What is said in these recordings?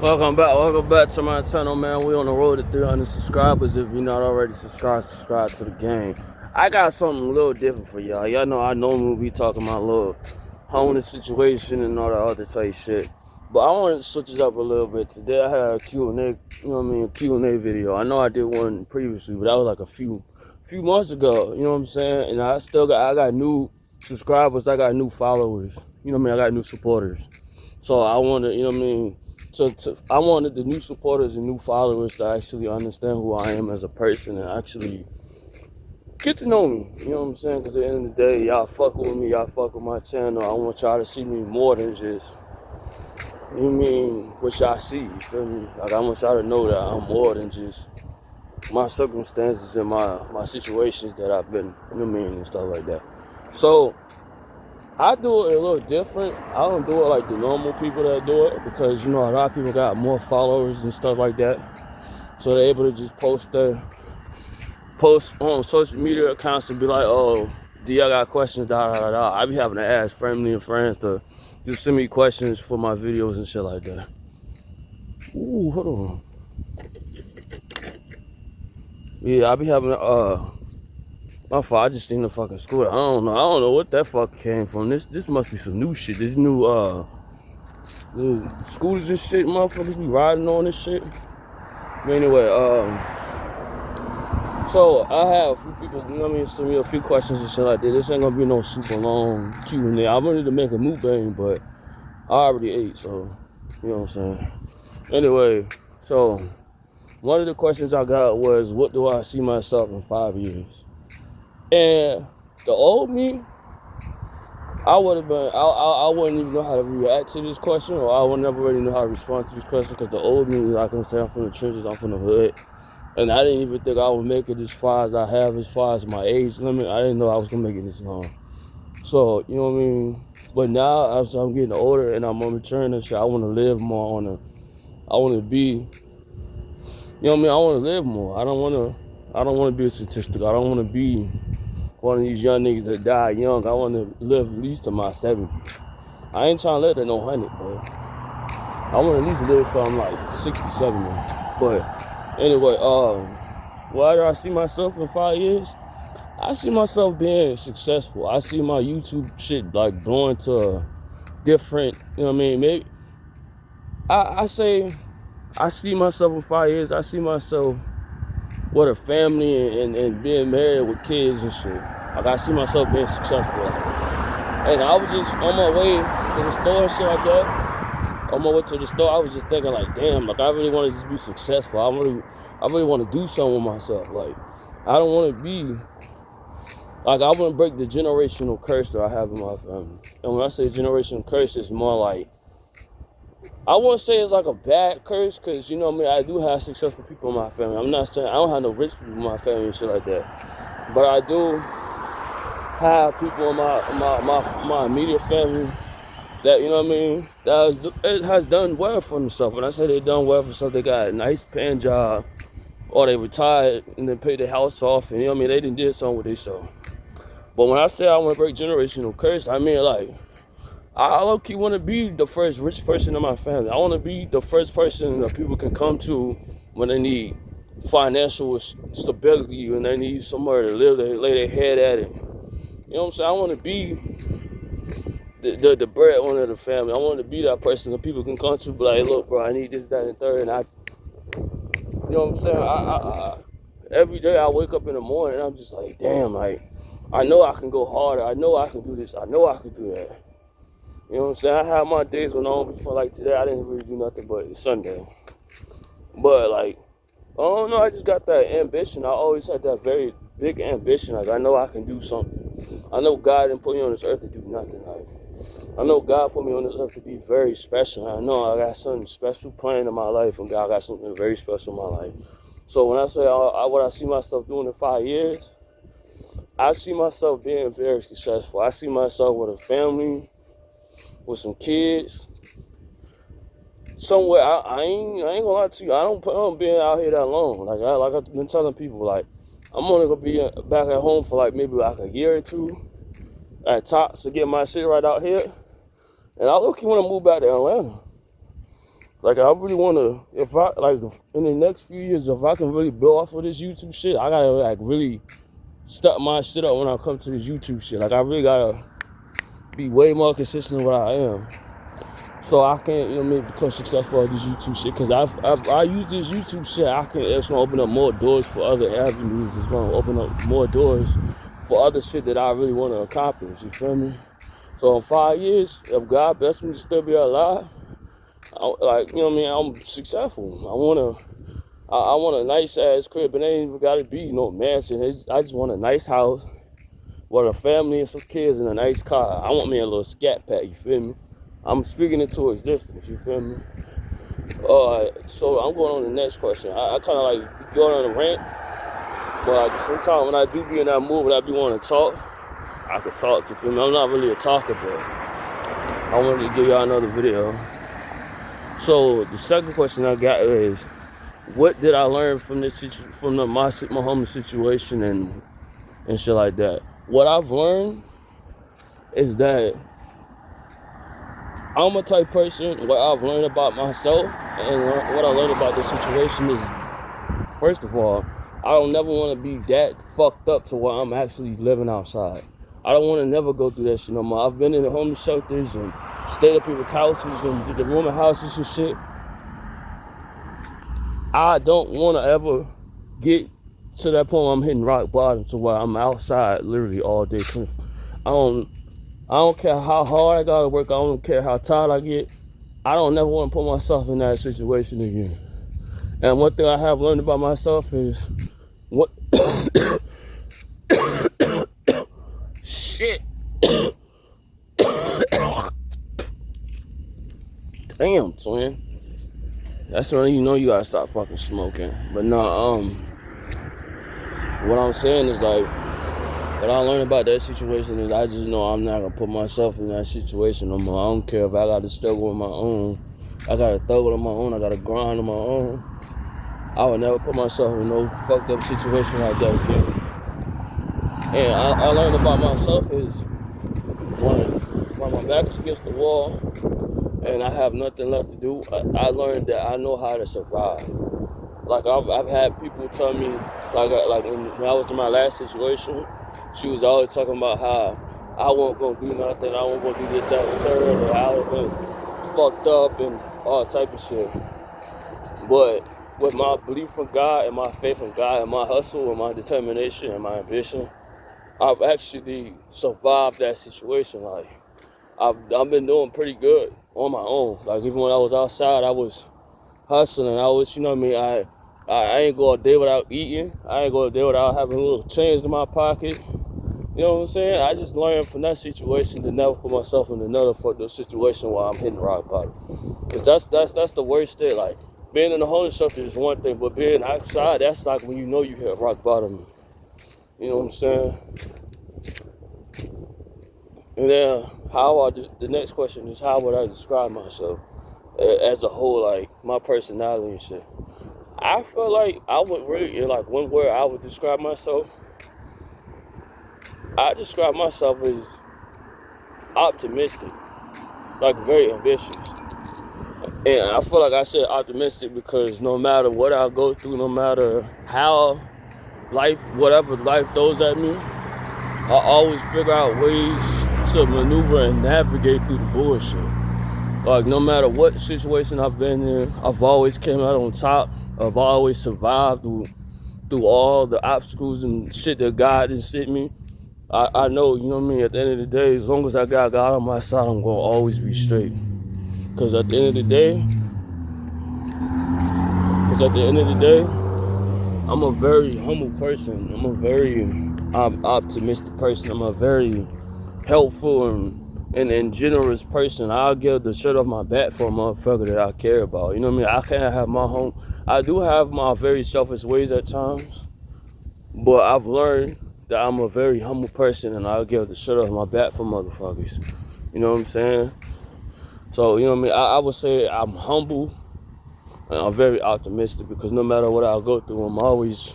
Welcome back to my channel, man. We on the road to 300 subscribers. If you're not already subscribed, subscribe to the game. I got something a little different for y'all. Y'all know I normally be talking about a little homeless situation and all that other type shit. But I wanted to switch it up a little bit. Today I had a Q&A, you know what I mean, a Q&A video. I know I did one previously, but that was like a few months ago, you know what I'm saying? And I got new subscribers, I got new followers, you know what I mean? I got new supporters. So I wanted, you know what I mean? So I wanted the new supporters and new followers to actually understand who I am as a person and actually get to know me. You know what I'm saying? Because at the end of the day, y'all fuck with me, y'all fuck with my channel. I want y'all to see me more than just, you know what I mean, what y'all see, you feel me? Like I want y'all to know that I'm more than just my circumstances and my situations that I've been, you know what I mean, and stuff like that. So I do it a little different. I don't do it like the normal people that do it because, you know, a lot of people got more followers and stuff like that. So they're able to just post on social media accounts and be like, oh, do y'all got questions, da, da, da, da. I be having to ask family and friends to just send me questions for my videos and shit like that. Ooh, hold on. Yeah, I be having my fault, I just seen the fucking scooter. I don't know what that fucking came from. This must be some new shit. This new scooters and shit, motherfuckers be riding on this shit. But anyway, so I have a few people, you know what I mean, send me a few questions and shit like that. This ain't gonna be no super long Q&A. I wanted to make a mukbang, but I already ate, so you know what I'm saying. Anyway, so one of the questions I got was, what do I see myself in 5 years? And the old me, I wouldn't even know how to react to this question, or I would never really know how to respond to this question, because the old me, like I'm saying, I'm from the trenches, I'm from the hood, and I didn't even think I would make it as far as I have, as far as my age limit. I didn't know I was gonna make it this long. So, you know what I mean? But now, as I'm getting older and I'm maturing and shit, I want to live more I want to be, you know what I mean? I want to live more. I don't want to be a statistic. I don't want to be one of these young niggas that die young. I want to live at least to my 70s. I ain't trying to live to no 100, but I want to at least live till I'm like 60, 70. But anyway, where do I see myself in 5 years? I see myself being successful. I see my YouTube shit like blowing to different, you know what I mean? Maybe I say I see myself in 5 years. I see myself with a family and being married with kids and shit. Like I see myself being successful. And I was just on my way to the store and shit like that. On my way to the store, I was just thinking like, damn, like I really want to just be successful. I really want to do something with myself. Like I don't want to be, like I want to break the generational curse that I have in my family. And when I say generational curse, it's more like, I won't say it's like a bad curse, because, you know what I mean, I do have successful people in my family. I'm not saying I don't have no rich people in my family and shit like that. But I do have people in my immediate family that, you know what I mean, that has done well for themselves. When I say they done well for themselves, they got a nice paying job, or they retired and then paid their house off, and you know what I mean, they done did something with themselves. But when I say I want to break generational curse, I mean like, I low-key want to be the first rich person in my family. I want to be the first person that people can come to when they need financial stability and they need somewhere to live, they lay their head at it. You know what I'm saying? I want to be the breadwinner of the family. I want to be that person that people can come to, be like, hey, look, bro, I need this, that, and third. And you know what I'm saying? I every day I wake up in the morning and I'm just like, damn, like, I know I can go harder. I know I can do this. I know I can do that. You know what I'm saying? I had my days when on before, like today, I didn't really do nothing but it's Sunday. But like, I don't know, I just got that ambition. I always had that very big ambition. Like, I know I can do something. I know God didn't put me on this earth to do nothing. Like, I know God put me on this earth to be very special. I know I got something special planned in my life, and God got something very special in my life. So when I say what I see myself doing in 5 years, I see myself being very successful. I see myself with a family, with some kids, somewhere. I ain't gonna lie to you. I don't plan on being out here that long. Like I've been telling people, like I'm only gonna be back at home for like maybe like a year or two at tops to get my shit right out here. And I look want to move back to Atlanta. Like, I really want to, in the next few years, if I can really build off of this YouTube shit, I gotta, like, really step my shit up when I come to this YouTube shit. Like, I really gotta be way more consistent than what I am. So I can, you know what I mean, become successful at this YouTube shit. Because I use this YouTube shit, it's gonna open up more doors for other avenues. It's gonna open up more doors for other shit that I really want to accomplish. You feel me? So in 5 years, if God bless me to still be alive, you know what I mean, I'm successful. I want a nice ass crib. It ain't even gotta be no mansion. I just want a nice house with a family and some kids and a nice car. I want me a little scat pack, you feel me? I'm speaking into existence, you feel me? So I'm going on the next question. I kind of like going on a rant, but like sometimes when I do be in that mood, when I be wanting to talk, I could talk, you feel me? I'm not really a talker, but I wanted to give y'all another video. So the second question I got is, what did I learn from my homeless situation and shit like that? What I've learned is that I'm a type person, what I've learned about myself and what I learned about this situation is, first of all, I don't never want to be that fucked up to where I'm actually living outside. I don't want to never go through that shit no more. I've been in the homeless shelters and stayed at people's houses and did the rooming houses and shit. I don't want to ever get to that point where I'm hitting rock bottom to where I'm outside literally all day. I don't care how hard I gotta work. I don't care how tired I get. I don't never want to put myself in that situation again. And one thing I have learned about myself is what shit. Damn, twin. That's when you know you gotta stop fucking smoking. But no, what I'm saying is, like, what I learned about that situation is I just know I'm not gonna put myself in that situation no more. I don't care if I gotta struggle on my own. I gotta throw it on my own. I gotta grind on my own. I would never put myself in no fucked up situation like that again. And I learned about myself is when my back's against the wall and I have nothing left to do, I learned that I know how to survive. Like, I've had people tell me, like when I was in my last situation, she was always talking about how I wasn't gonna do nothing, I wasn't gonna do this, that, and the third, or I would have been fucked up and all type of shit. But with my belief in God and my faith in God and my hustle and my determination and my ambition, I've actually survived that situation. Like, I've been doing pretty good on my own. Like, even when I was outside, I was hustling. I was, you know what I mean, I ain't go a day without eating. I ain't go a day without having a little change in my pocket. You know what I'm saying? I just learned from that situation to never put myself in another fucked up situation while I'm hitting rock bottom. Cause that's the worst thing. Like, being in the homeless shelter is one thing, but being outside, that's like when you know you hit rock bottom. You know what I'm saying? And then the next question is, how would I describe myself as a whole, like my personality and shit? I feel like I would really, like, one word I would describe myself, I describe myself as optimistic, like very ambitious. And I feel like I said optimistic because no matter what I go through, no matter how whatever life throws at me, I always figure out ways to maneuver and navigate through the bullshit. Like, no matter what situation I've been in, I've always came out on top. I've always survived through all the obstacles and shit that God has sent me. I know, you know what I mean, at the end of the day, as long as I got God on my side, I'm going to always be straight. Because at the end of the day, I'm a very humble person. I'm a very optimistic person. I'm a very helpful and generous person. I'll give the shirt off my back for a motherfucker that I care about. You know what I mean? I can't have my home. I do have my very selfish ways at times, but I've learned that I'm a very humble person and I'll give the shirt off my back for motherfuckers. You know what I'm saying? So, you know what I mean? I would say I'm humble and I'm very optimistic because no matter what I go through, I'm always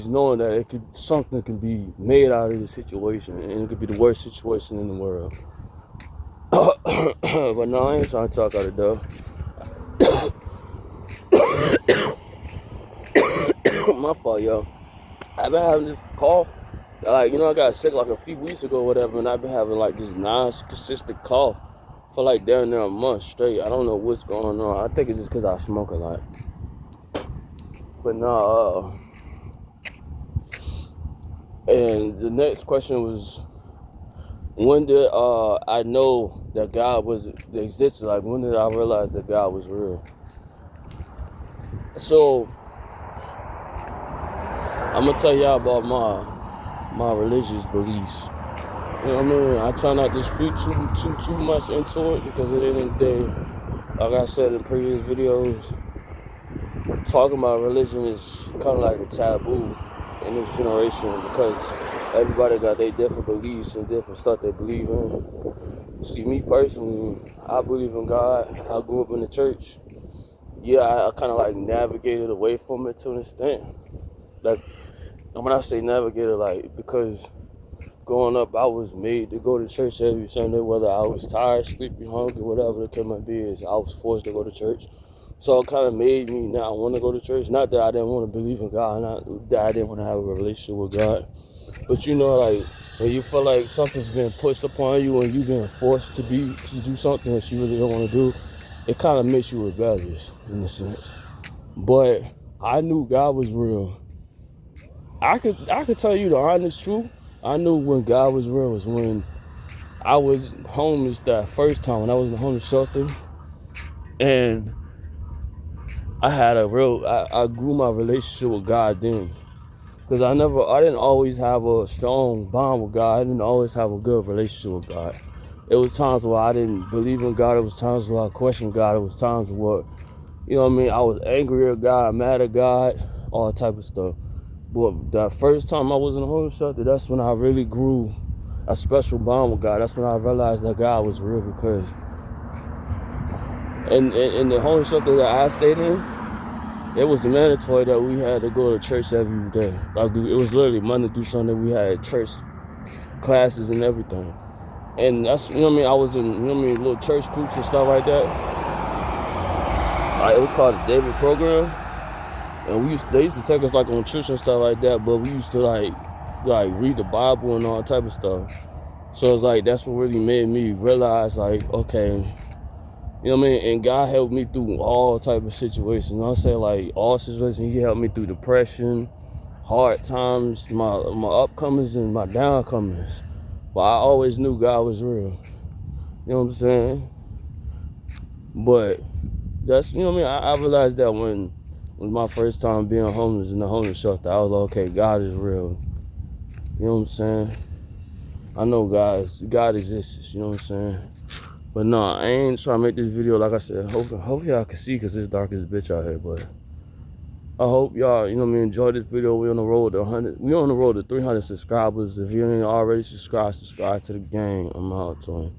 knowing that something can be made out of the situation, and it could be the worst situation in the world. But no, I ain't trying to talk out of the door. My fault, yo. I've been having this cough. Like, I got sick like a few weeks ago or whatever, and I've been having like this non-consistent cough for like down there a month straight. I don't know what's going on. I think it's just because I smoke a lot. But no, and the next question was, when did I know that God existed? Like, when did I realize that God was real? So I'm gonna tell y'all about my religious beliefs. You know what I mean? I try not to speak too much into it, because at the end of the day, like I said in previous videos, talking about religion is kind of like a taboo in this generation, because everybody got their different beliefs and different stuff they believe in. See, me personally, I believe in God. I grew up in the church. Yeah, I kind of like navigated away from it to an extent. Like, when I say navigated, like, because growing up, I was made to go to church every Sunday, whether I was tired, sleepy, hungry, whatever the case might be, is I was forced to go to church. So it kind of made me not want to go to church. Not that I didn't want to believe in God, not that I didn't want to have a relationship with God. But like, when you feel like something's been pushed upon you and you've been forced to do something that you really don't want to do, it kind of makes you rebellious in a sense. But I knew God was real. I could tell you the honest truth. I knew when God was real was when I was homeless that first time, when I was in the homeless shelter, and I grew my relationship with God then. Because I didn't always have a strong bond with God. I didn't always have a good relationship with God. It was times where I didn't believe in God. It was times where I questioned God. It was times where, I was angry at God, mad at God, all type of stuff. But that first time I was in the homeless shelter, that's when I really grew a special bond with God. That's when I realized that God was real, because in the homeless shelter that I stayed in, it was mandatory that we had to go to church every day. Like, it was literally Monday through Sunday. We had church classes and everything. And that's, I was in, little church groups and stuff like that. It was called the David Program. And they used to take us like on trips and stuff like that, but we used to like read the Bible and all type of stuff. So it's like, that's what really made me realize, like, okay, and God helped me through all type of situations. I'm saying, like, all situations. He helped me through depression, hard times, my upcomings and my downcomings. But I always knew God was real. You know what I'm saying? But that's, I realized that when my first time being homeless in the homeless shelter, I was like, okay, God is real. You know what I'm saying? I know God exists, you know what I'm saying? But no, I ain't trying to make this video, like I said, hope y'all can see, because it's dark as a bitch out here. But I hope y'all, enjoy this video. We're on the road to 300 subscribers. If you ain't already subscribed to the gang. I'm out, Tony.